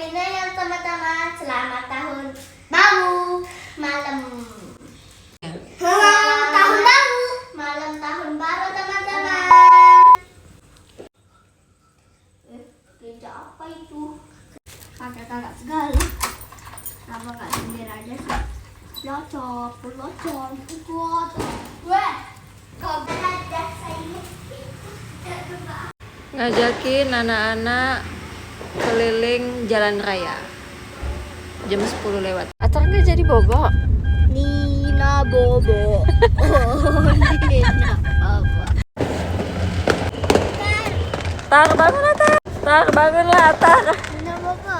Happy New Year teman-teman. Selamat tahun baru malam. Selamat tahun baru malam tahun baru teman-teman. Gereja apa itu? Pakai kakak segala. Apa nggak sendiri aja sih? Locok, locok, kuat. Weh, kok belajar saya? Ngajakin anak-anak keliling jalan raya jam 10 lewat. Atau nggak jadi bobo? Nina bobo. Oh, Nina bobo. Tar, bangunlah Tar. Tar, bangunlah Tar. Nina bobo.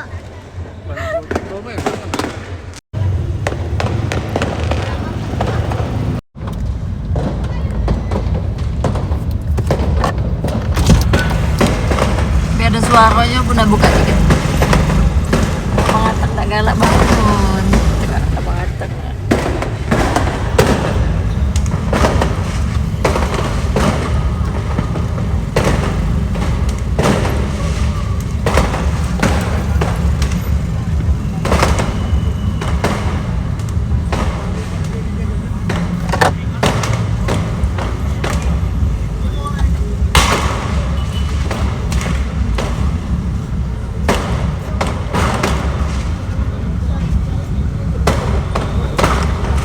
Biar ada suaranya pun udah buka dikit. Mengatak tak galak bangun. Mengatak.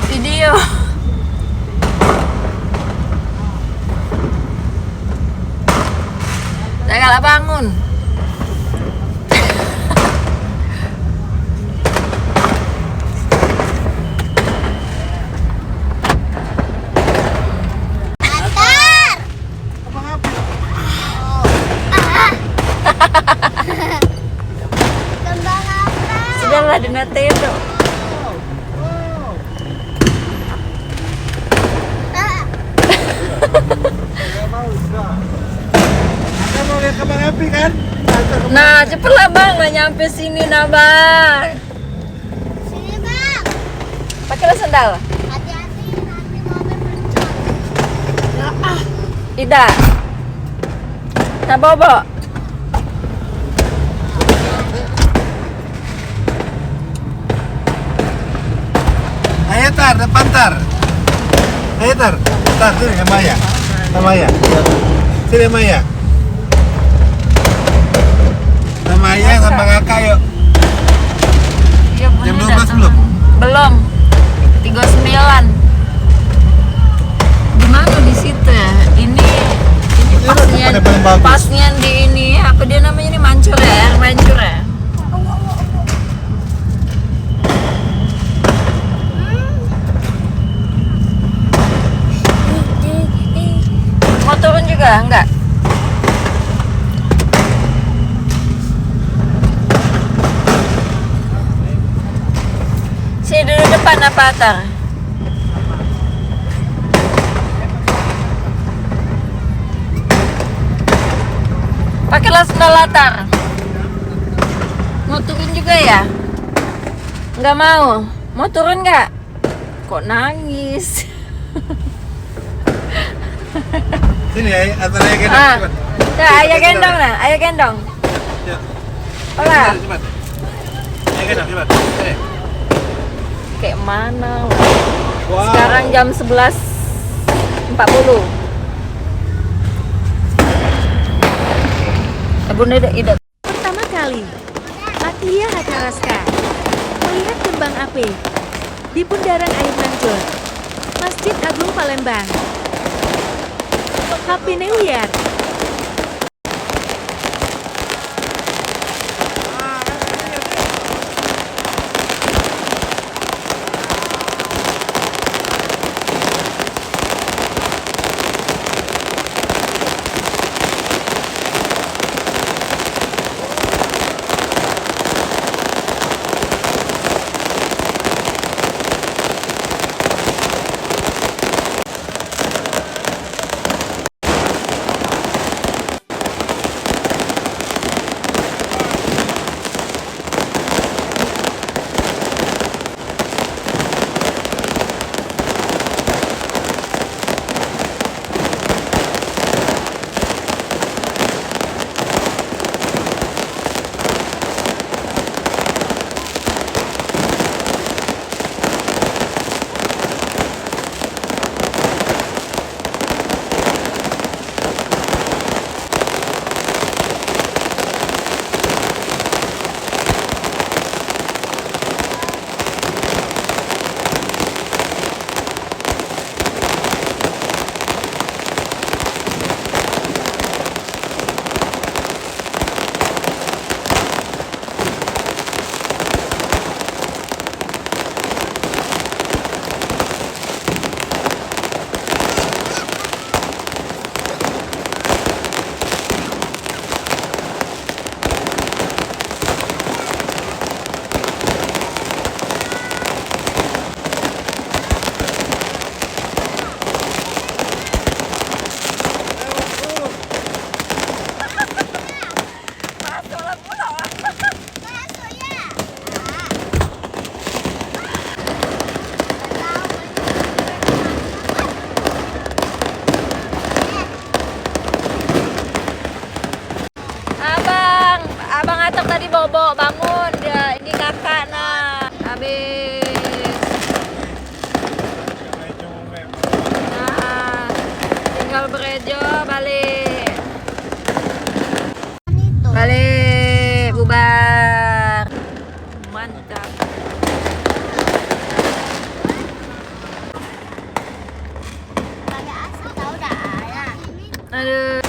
Video. Saya galak bangun. Antar. Kembang apa? Sudahlah di Nintendo. Anda mau lihat kembang api kan? Nah, cepetlah bang, nggak nyampe sini nah bang. Sini bang. Pakailah sendal. Hati-hati nanti mobil mencot. Ida. Nah bobo. Ayo Tar, depan Tar. Ayo Tar, Tar sini sama Maya. Sama Maya. Sini Maya. Sama Maya sama kakak yuk. Iya, Jam bener 12 datang. belum? Belum. 39. Gimana di situ ya? Ini pasnya tempatnya paling bagus. pasnya di ini apa dia namanya ini Mancur ya, air mancur ya. Mau turun juga enggak? Sini dulu depan apa Tar? Pakailah sendal latar. Mau turun juga ya? Nggak mau. Mau turun nggak? Kok nangis? Sini ya, Tar ayo gendong Ah, cepat. nah, ayo gendong nah, ayo gendong. Ya. Olah, Cepat. Ayo gendong cepat. Sini. kayak mana? Wow. Sekarang jam 11.40. Bunda Ida. Pertama kali, Atia Hataraska melihat kembang api di bundaran air mancur, Masjid Agung Palembang. Happy New Year! lagi Bobo, bangun dia. Ini kakak nah. Habis. Nah, tinggal berejo balik. Balik, bubar. Mantap. Ada asap tahu dah. Aduh.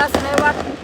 Lewat